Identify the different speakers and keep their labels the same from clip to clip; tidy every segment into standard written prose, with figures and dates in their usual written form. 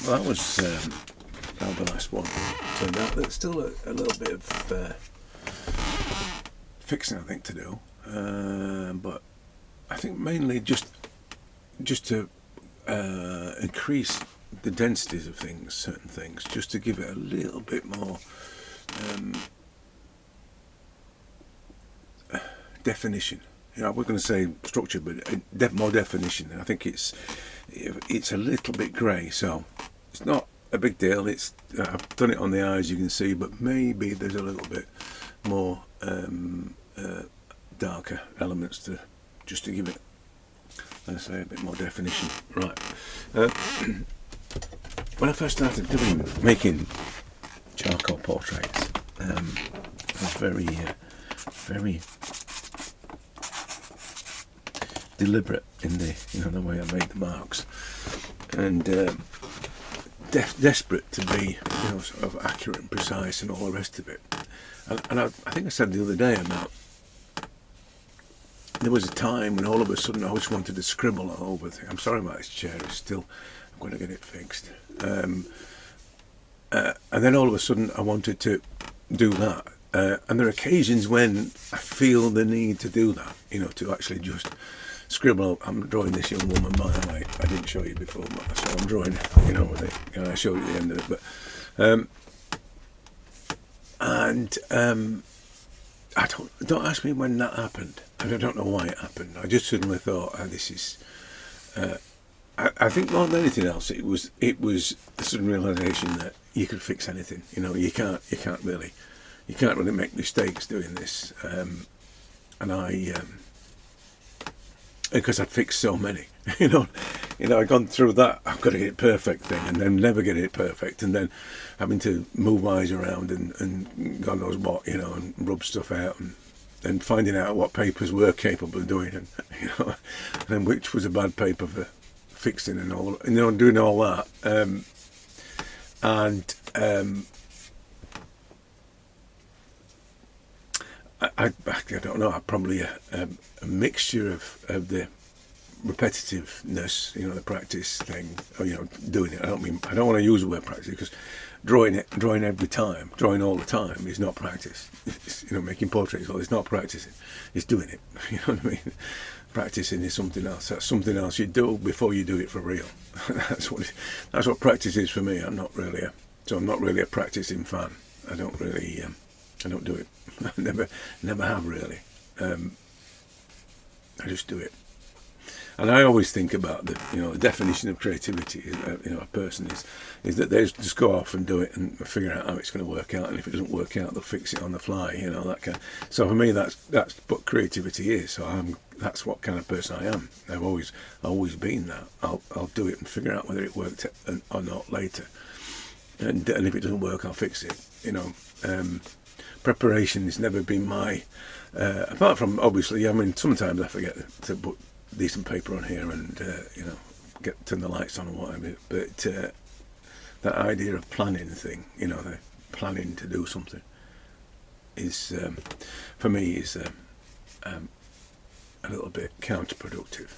Speaker 1: Well, that was the last one. Turned out there's still a little bit of fixing, I think, to do, but I think mainly just to increase the densities of things, certain things, just to give it a little bit more definition. You know, we're going to say structure, but more definition. And I think it's a little bit grey, so it's not a big deal. I've done it on the eyes, you can see, but maybe there's a little bit more darker elements just to give it, let's say, a bit more definition. Right. When I first started making charcoal portraits, I was very deliberate in the way I made the marks, and desperate to be sort of accurate and precise and all the rest of it. And I think I said the other day about there was a time when all of a sudden I just wanted to scribble all over things. I'm sorry about this chair, I'm going to get it fixed. And then all of a sudden I wanted to do that. And there are occasions when I feel the need to do that, to actually just scribble. I'm drawing this young woman, by the way. I didn't show you before, so I'm drawing, with it. I showed you at the end of it. But don't ask me when that happened. And I don't know why it happened. I just suddenly thought, this is. I think more than anything else, it was the sudden realization that you could fix anything. You can't really make mistakes doing this. And because I'd fixed so many, I'd gone through that I've got to get it perfect thing, and then never get it perfect, and then having to move eyes around and God knows what, and rub stuff out, and finding out what papers were capable of doing, and and which was a bad paper for fixing and all, doing all that, I don't know. Probably a mixture of the repetitiveness, the practice thing. Doing it. I don't want to use the word practice, because drawing every time, drawing all the time is not practice. It's, making portraits, well, it's not practicing. It's doing it. You know what I mean? Practicing is something else. That's something else you do before you do it for real. That's what practice is for me. I'm not really a practicing fan. I don't do it. I never have really. I just do it. And I always think about the definition of creativity. A person is that they just go off and do it and figure out how it's going to work out. And if it doesn't work out, they'll fix it on the fly. That kind. So for me, that's what creativity is. So that's what kind of person I am. I've always been that. I'll do it and figure out whether it worked or not later. And if it doesn't work, I'll fix it. Preparation has never been my, apart from obviously, sometimes I forget to put decent paper on here and, turn the lights on and whatever, but that idea of planning thing, the planning to do something is, for me, is a little bit counterproductive.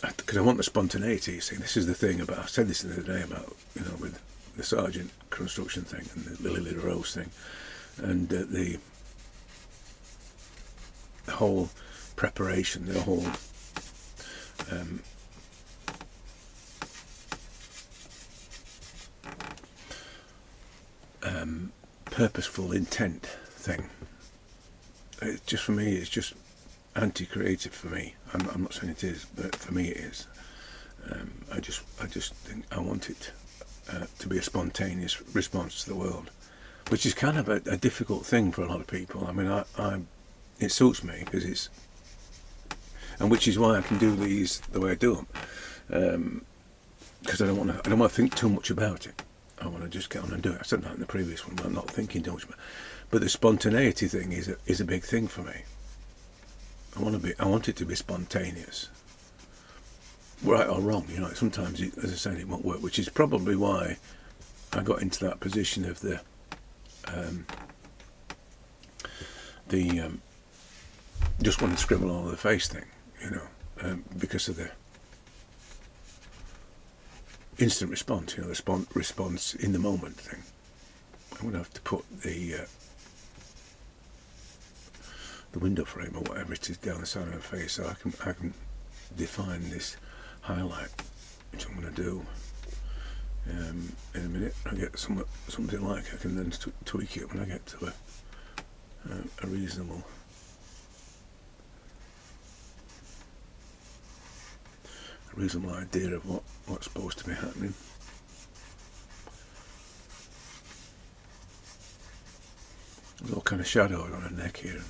Speaker 1: Because I want the spontaneity, you see. This is the thing I said this the other day about, with the Sergeant construction thing and the Lily Little Rose thing, and the whole preparation, the whole purposeful intent thing. It just, for me, it's just anti-creative for me. I'm not saying it is, but for me it is. I just think I want it to be a spontaneous response to the world, which is kind of a difficult thing for a lot of people. It suits me because and which is why I can do these the way I do them, because I don't want to think too much about it. I want to just get on and do it. I said that in the previous one, but I'm not thinking too much about it. But the spontaneity thing is a big thing for me. I want it to be spontaneous, right or wrong. Sometimes, as I said, it won't work, which is probably why I got into that position of the just want to scribble all over the face thing, because of instant response, you know, the response in the moment thing. I'm going to have to put the window frame or whatever it is down the side of the face, so I can define this highlight, which I'm going to do in a minute. I get something like I can then tweak it when I get to a reasonable idea of what's supposed to be happening. There's all kind of shadows on her neck here.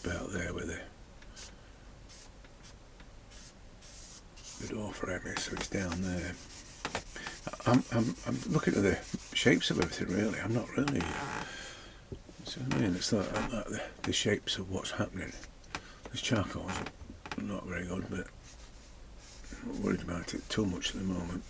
Speaker 1: About there where the door frame is, so it's down there. I'm looking at the shapes of everything really. I'm not really. So I mean, it's like the shapes of what's happening. This charcoal's not very good, but I'm not worried about it too much at the moment.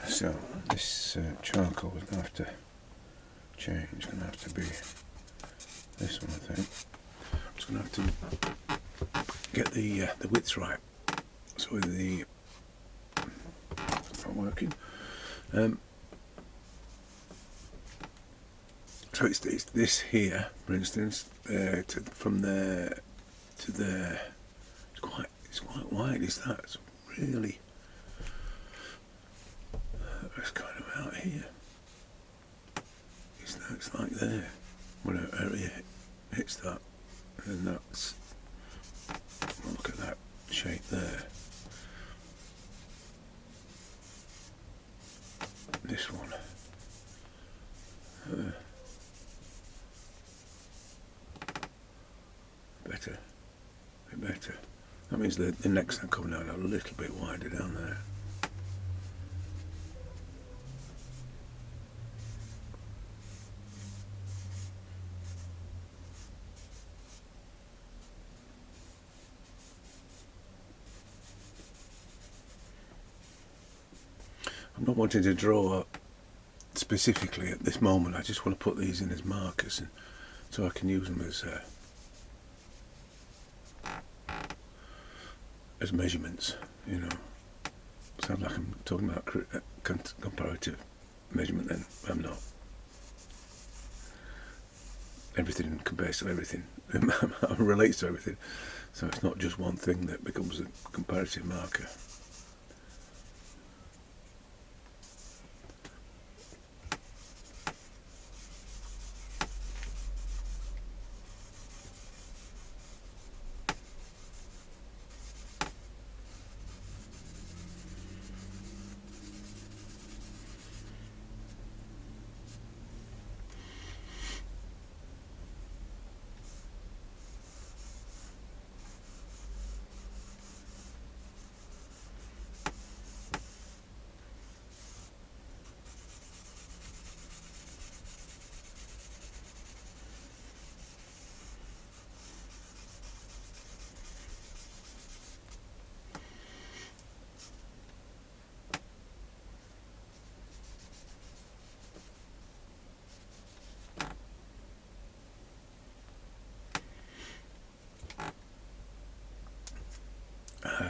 Speaker 1: So this charcoal is going to have to change. It's going to have to be this one, I think. I'm just going to have to get the widths right. So the it's not working. So it's this here, for instance, from there to there. It's quite wide. Is that? It's really. It's kind of out here. It's like there. When an area hits that, and that's. Well, look at that shape there. This one. Better. A bit better. That means the neck's then coming down a little bit wider down there. I'm not wanting to draw specifically at this moment. I just want to put these in as markers, and so I can use them as measurements, you know. Sound like I'm talking about comparative measurement then. I'm not. Everything compares to everything. Relates to everything. So it's not just one thing that becomes a comparative marker.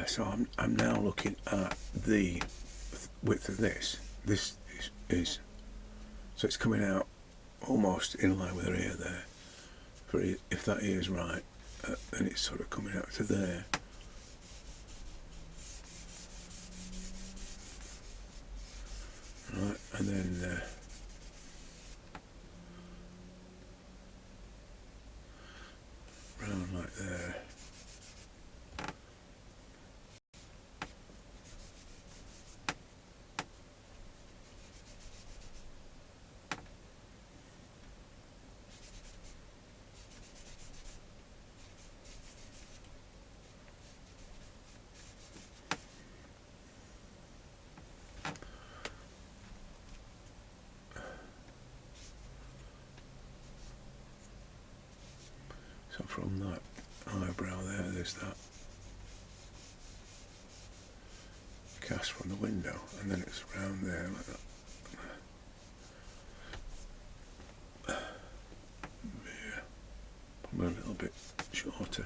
Speaker 1: So I'm now looking at the width of this. This is so it's coming out almost in line with her ear there. For if that ear is right, then it's sort of coming out to there. Right, and then round like there. So from that eyebrow there, there's that cast from the window, and then it's round there like that. Yeah, probably a little bit shorter.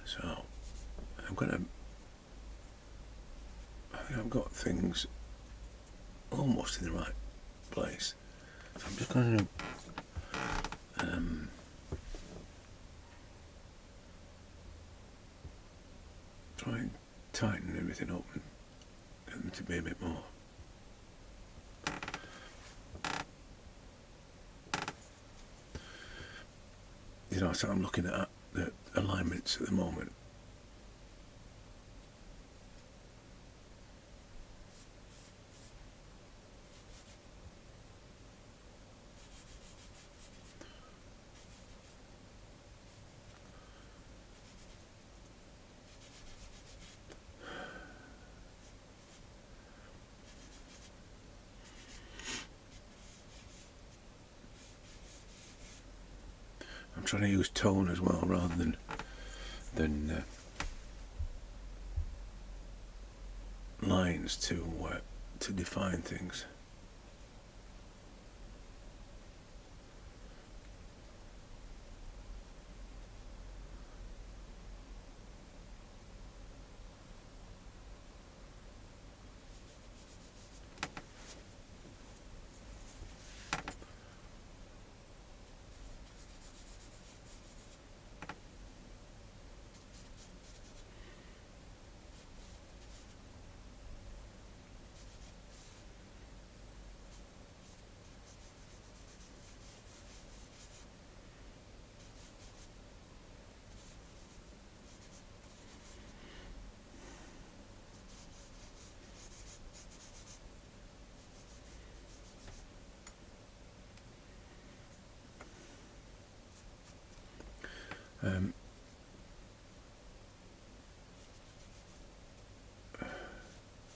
Speaker 1: So I think I've got things almost in the right place. So I'm just going to try and tighten everything up and get them to be a bit more. You know, so I'm looking at the alignments at the moment. I'm trying to use tone as well rather than lines to define things.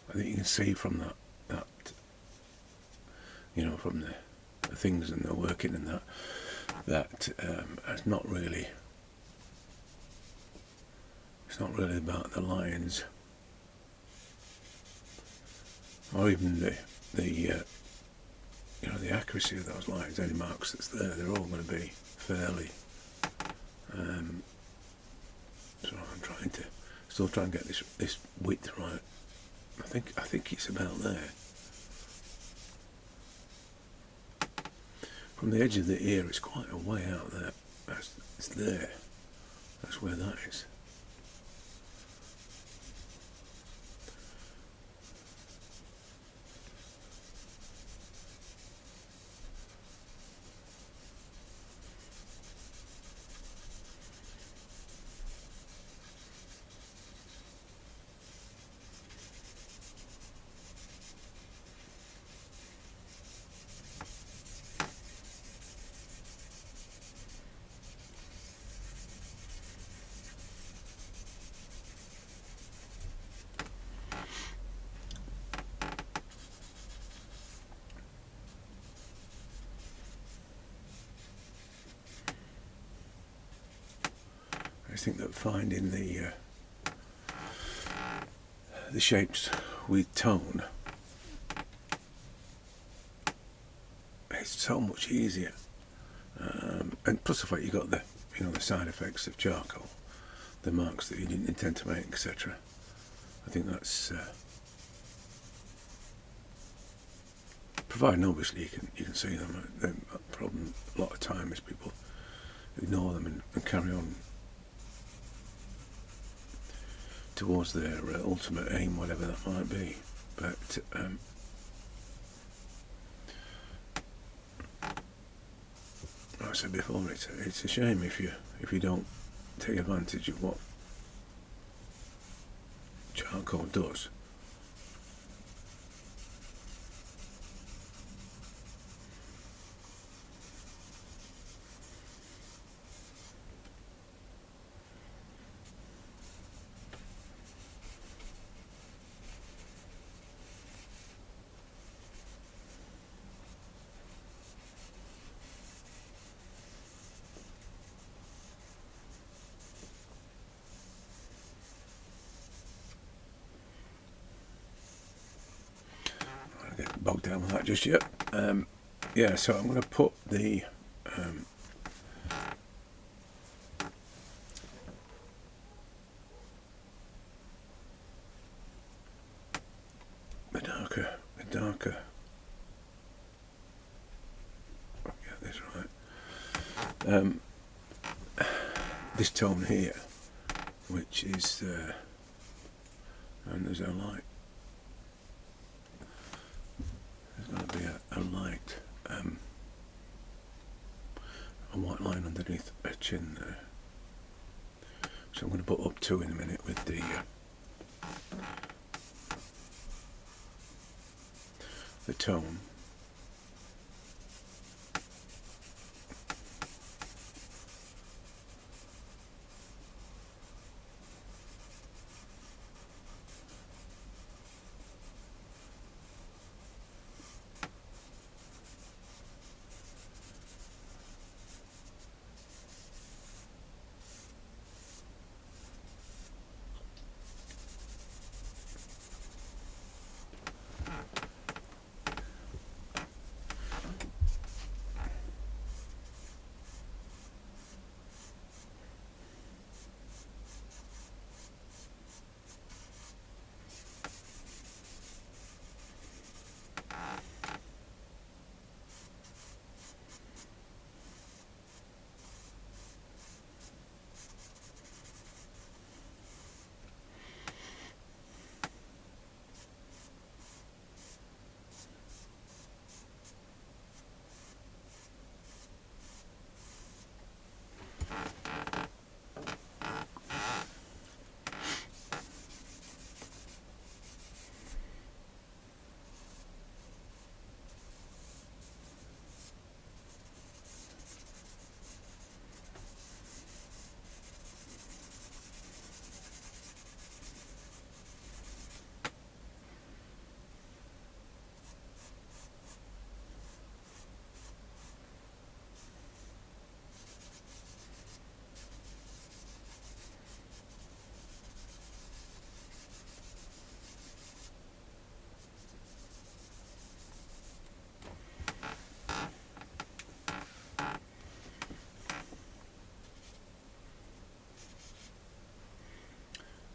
Speaker 1: I think you can see from that you know, from the things and the working and that that it's not really about the lines or even the the accuracy of those lines. Any marks that's there, they're all going to be fairly. So I'm still trying to get this width right. I think it's about there. From the edge of the ear, it's quite a way out there. It's there. That's where that is. I think that finding the shapes with tone is so much easier, and plus the fact you got the the side effects of charcoal, the marks that you didn't intend to make, etc. I think that's providing obviously you can see them. The problem a lot of time is people ignore them and carry on towards their ultimate aim, whatever that might be. But like I said before, it's a shame if you don't take advantage of what charcoal does. Get bogged down with that just yet. Yeah, so I'm going to put the darker. Get this right. This tone here, which is and there's a light. Going to be a light, a white line underneath a chin there. So I'm going to put up 2 in a minute with the tone.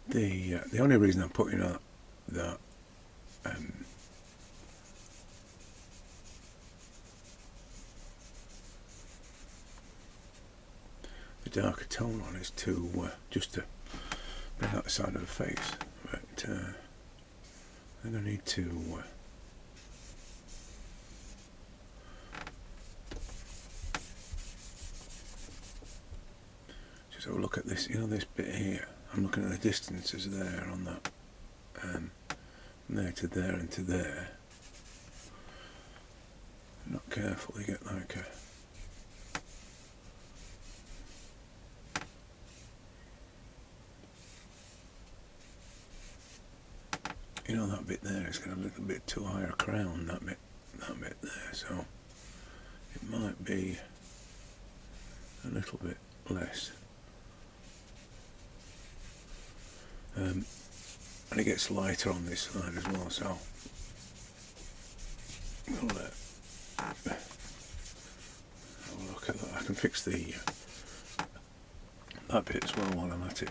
Speaker 1: The only reason I'm putting out that the darker tone on is to just to bring out the side of the face, but I'm going to need to just have a look at this, this bit here. I'm looking at the distances there on that, from there to there and to there. If not careful, you get like a that bit there is got a little bit too high a crown, that bit there, so it might be a little bit less. And it gets lighter on this side as well, so we'll have a look at that. I can fix the that bit as well while I'm at it.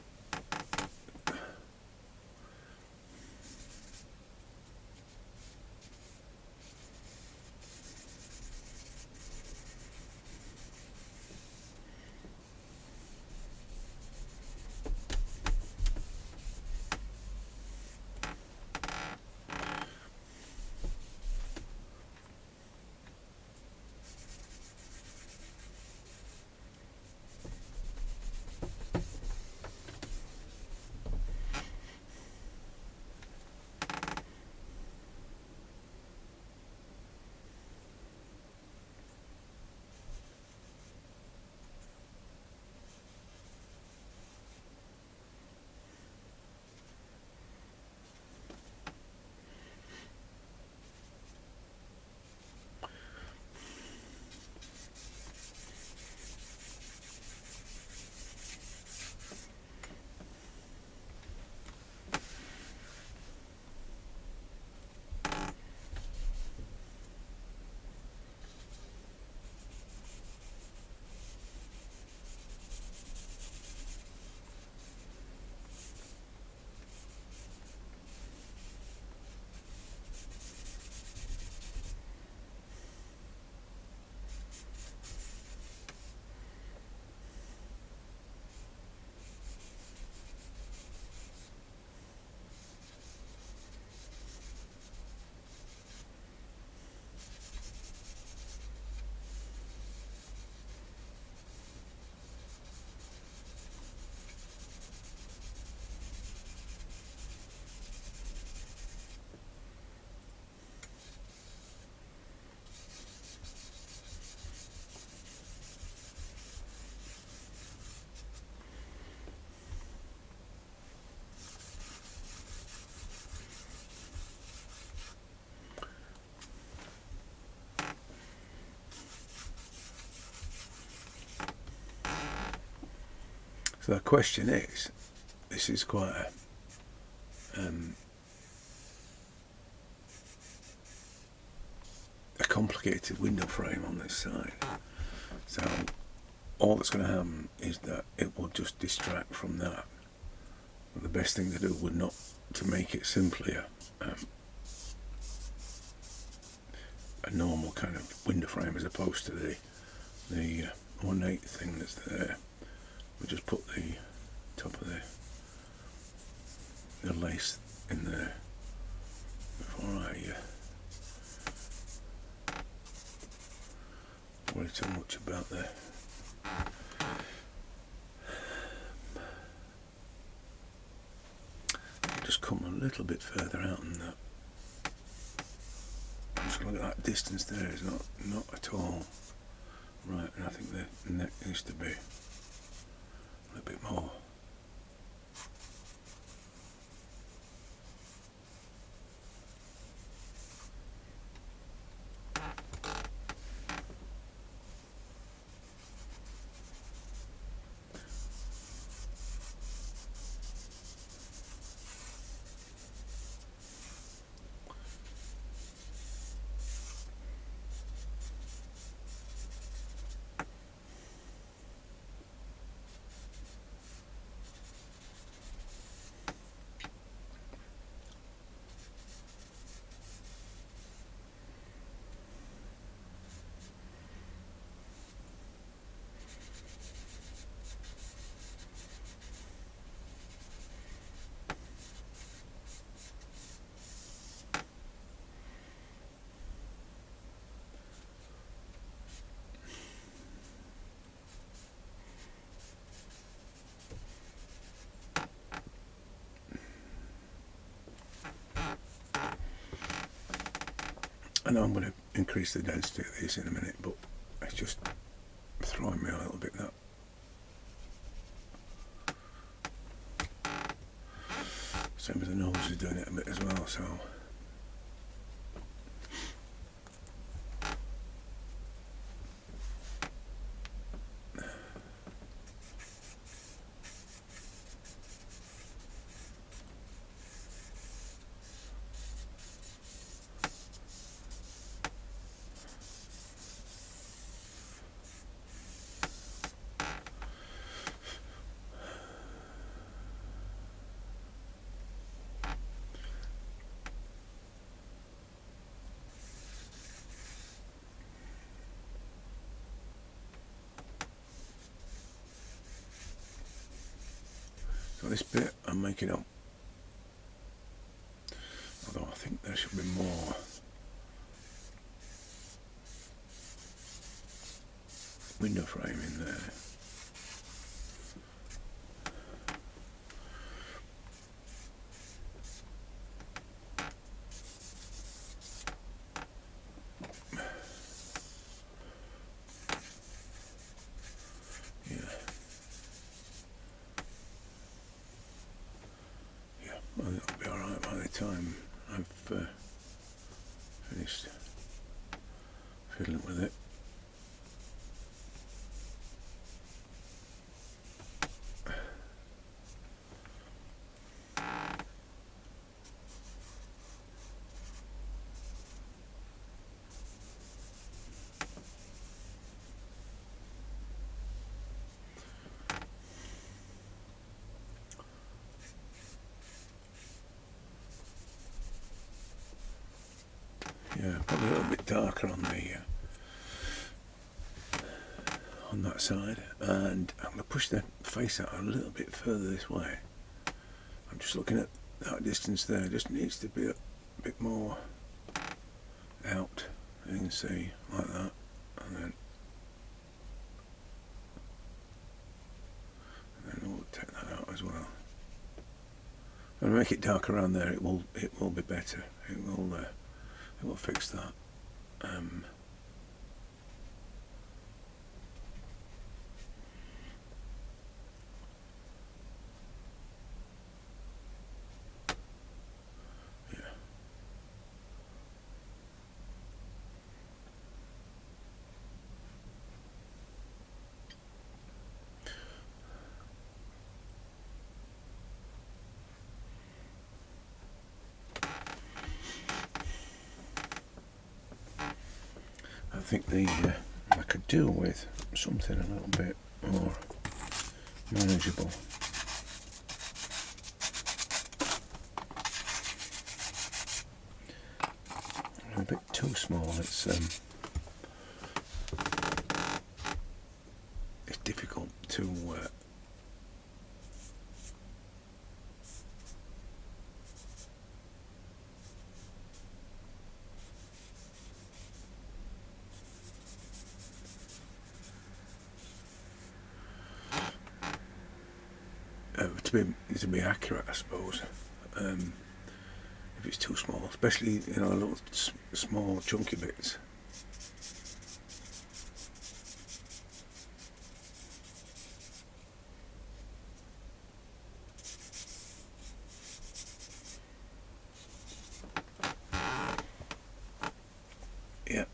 Speaker 1: So the question is, this is quite a complicated window frame on this side. So all that's going to happen is that it will just distract from that. And the best thing to do would not to make it simply a normal kind of window frame as opposed to the ornate thing that's there. We'll just put the top of the lace in there before I worry too much about the just come a little bit further out than that. I'm just going to look at that distance there is not at all right, and I think the neck needs to be a bit more. I know I'm going to increase the density of these in a minute, but it's just throwing me a little bit, that. Same with the nose is doing it a bit as well, so. So this bit I'm making up, although I think there should be more. Window frame in there. I think I'll be alright by the time I've finished fiddling with it. Yeah, probably a little bit darker on the on that side, and I'm going to push the face out a little bit further this way. I'm just looking at that distance there, just needs to be a bit more out, you can see, like that, and then we'll take that out as well. And make it dark around there, it will be better. It will fix that. Yeah. I think I could do with something a little bit more manageable. A bit too small. It's difficult to to be accurate, I suppose. If it's too small, especially little small chunky bits. Yeah.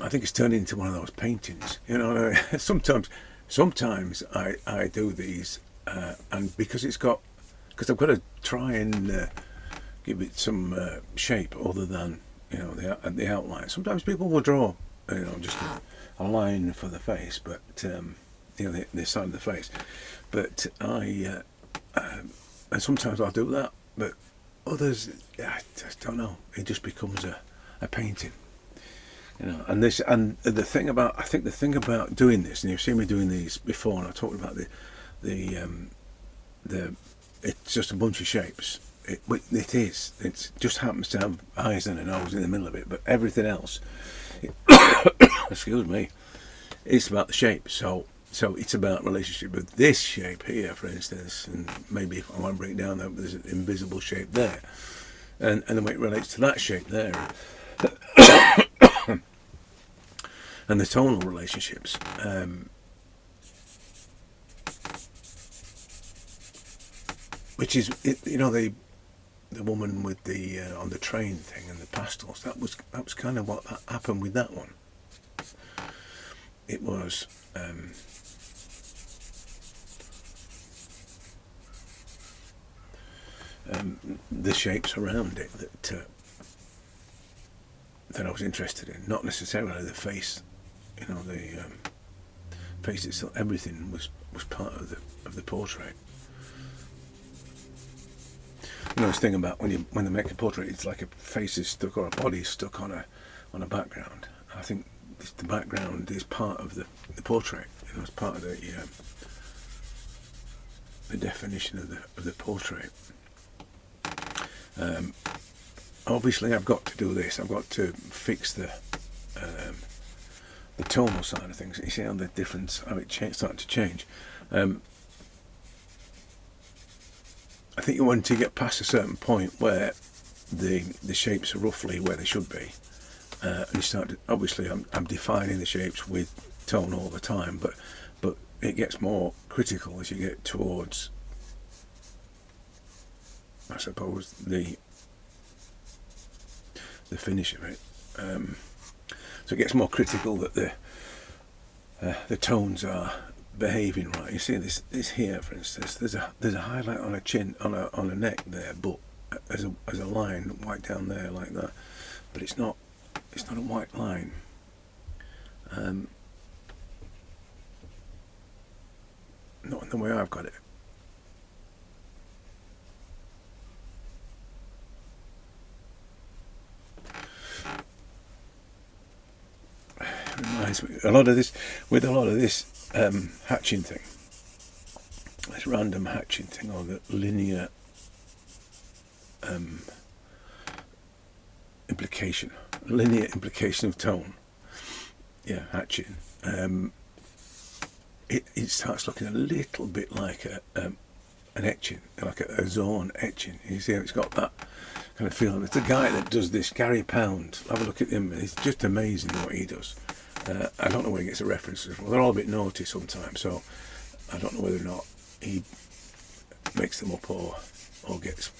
Speaker 1: I think it's turned into one of those paintings. You know, sometimes I do these, and because I've got to try and give it some shape other than, you know, the outline. Sometimes people will draw, you know, just a line for the face, but you know, the side of the face. But and sometimes I'll do that, but others, I just don't know. It just becomes a painting, you know. And the thing about doing this, and you've seen me doing these before, and I talked about the it's just a bunch of shapes. It just happens to have eyes and a nose in the middle of it, but everything else, excuse me, it's about the shape. So it's about relationship with this shape here, for instance, and maybe if I want to break down that, there's an invisible shape there, and the way it relates to that shape there, and the tonal relationships. Which is, you know, the woman with the on the train thing and the pastels. That was kind of what happened with that one. It was the shapes around it that I was interested in, not necessarily the face. You know, the face itself. Everything was part of the portrait. You know, this thing about when they make a portrait, it's like a face is stuck or a body is stuck on a background. I think the background is part of the portrait. You know, it's part of the definition of the portrait. Obviously, I've got to do this. I've got to fix the tonal side of things. You see how the difference, how it started to change. I think you want to get past a certain point where the shapes are roughly where they should be, and you start to, obviously I'm defining the shapes with tone all the time, but it gets more critical as you get towards, I suppose, the finish of it. So it gets more critical that the tones are behaving right. You see this here, for instance. There's a highlight on a chin, on a neck there, but as a line white down there like that. But it's not a white line. Not in the way I've got it. Reminds me a lot of this hatching thing, this random hatching thing, or the linear implication of tone. Yeah, hatching. It starts looking a little bit like an etching, like a zone etching. You see how it's got that kind of feeling. It's the guy that does this, Gary Pound. Have a look at him. It's just amazing what he does. I don't know where he gets the references from. They're all a bit naughty sometimes, so I don't know whether or not he makes them up or gets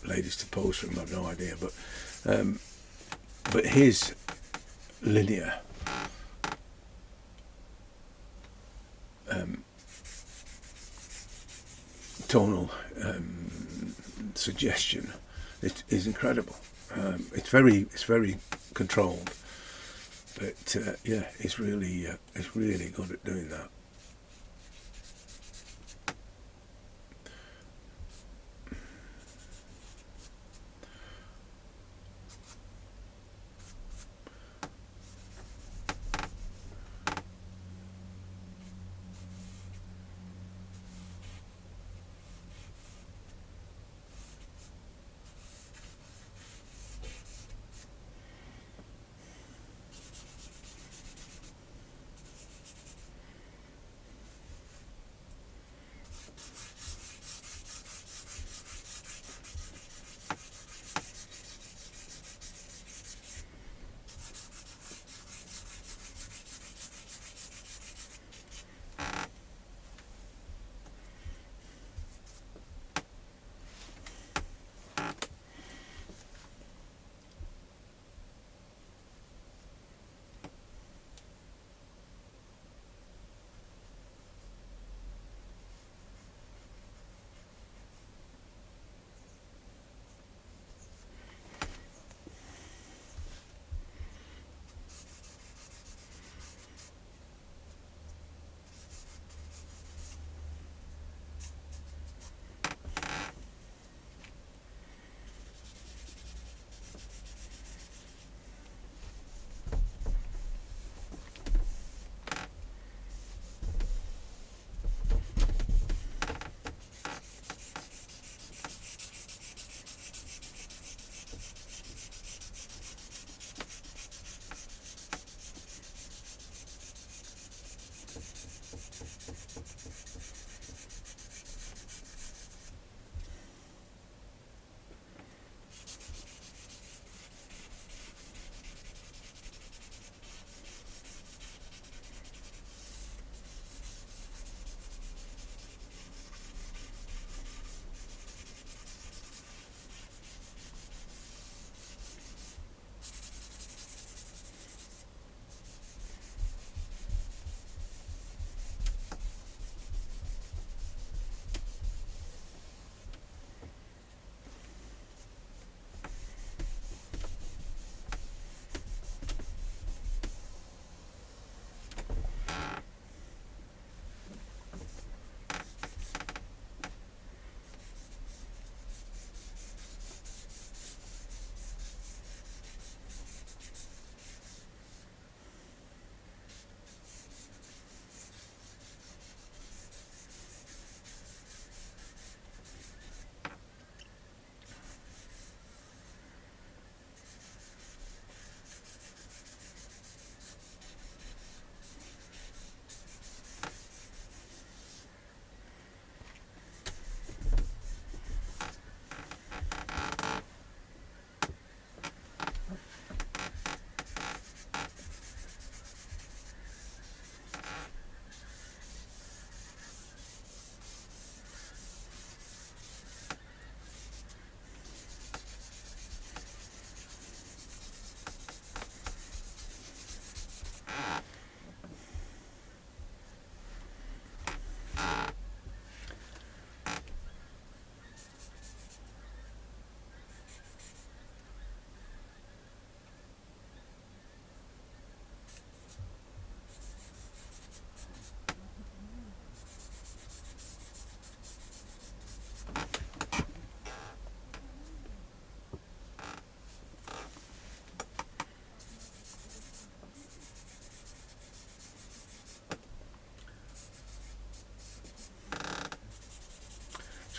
Speaker 1: ladies to pose for him. I've no idea, but his linear tonal suggestion is incredible. It's very controlled, but yeah, it's really good at doing that.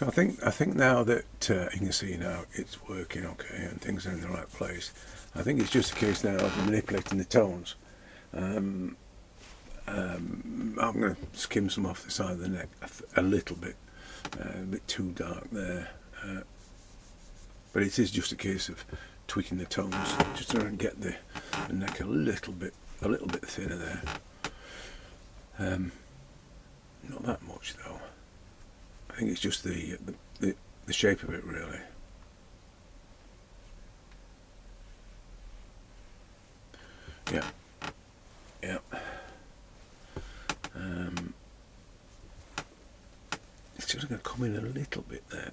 Speaker 1: So I think now that you can see now it's working okay and things are in the right place. I think it's just a case now of manipulating the tones. I'm going to skim some off the side of the neck a little bit, a bit too dark there, but it is just a case of tweaking the tones, just to get the neck a little bit thinner there. Not that much though. I think it's just the shape of it really. Yeah. Yeah. It's just going to come in a little bit there.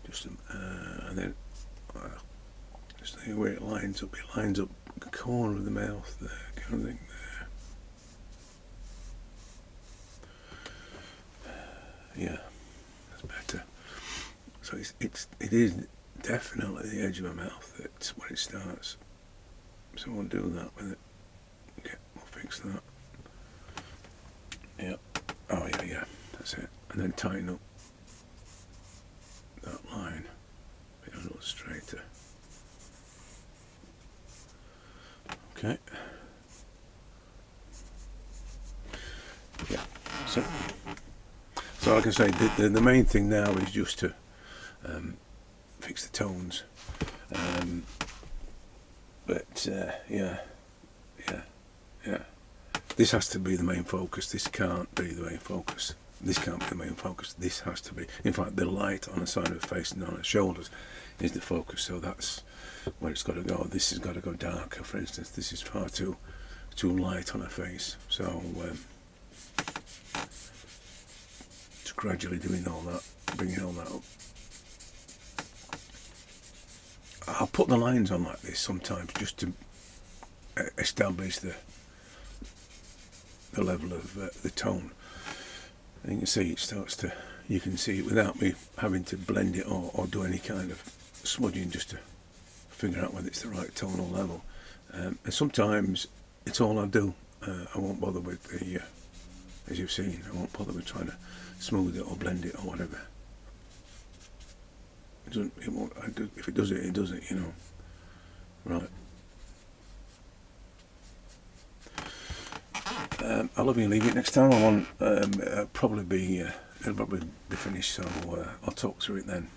Speaker 1: Just and then just the way it lines up. It lines up the corner of the mouth there, kind of thing there. Yeah, that's better. So it is definitely the edge of my mouth that's when it starts. So we'll do that with it. Okay, we'll fix that. Yeah. Oh yeah, that's it. And then tighten up that line. Make it a little straighter. Okay. Yeah. So like I say, the main thing now is just to fix the tones. But yeah. This has to be the main focus. This can't be the main focus. This can't be the main focus. This has to be. In fact, the light on the side of the face and on the shoulders is the focus. So that's where it's got to go. This has got to go darker. For instance, this is far too light on her face. So just gradually doing all that, bringing all that up. I'll put the lines on like this sometimes just to establish the level of the tone. And you can see it starts to, you can see it without me having to blend it or do any kind of smudging, just to figure out whether it's the right tonal level. And sometimes it's all I do. I won't bother with the, as you've seen, I won't bother with trying to smooth it or blend it or whatever. It won't. If it does it, it does it. You know. Right. I love you. Leave it. Next time I want. It'll probably be finished. So I'll talk through it then.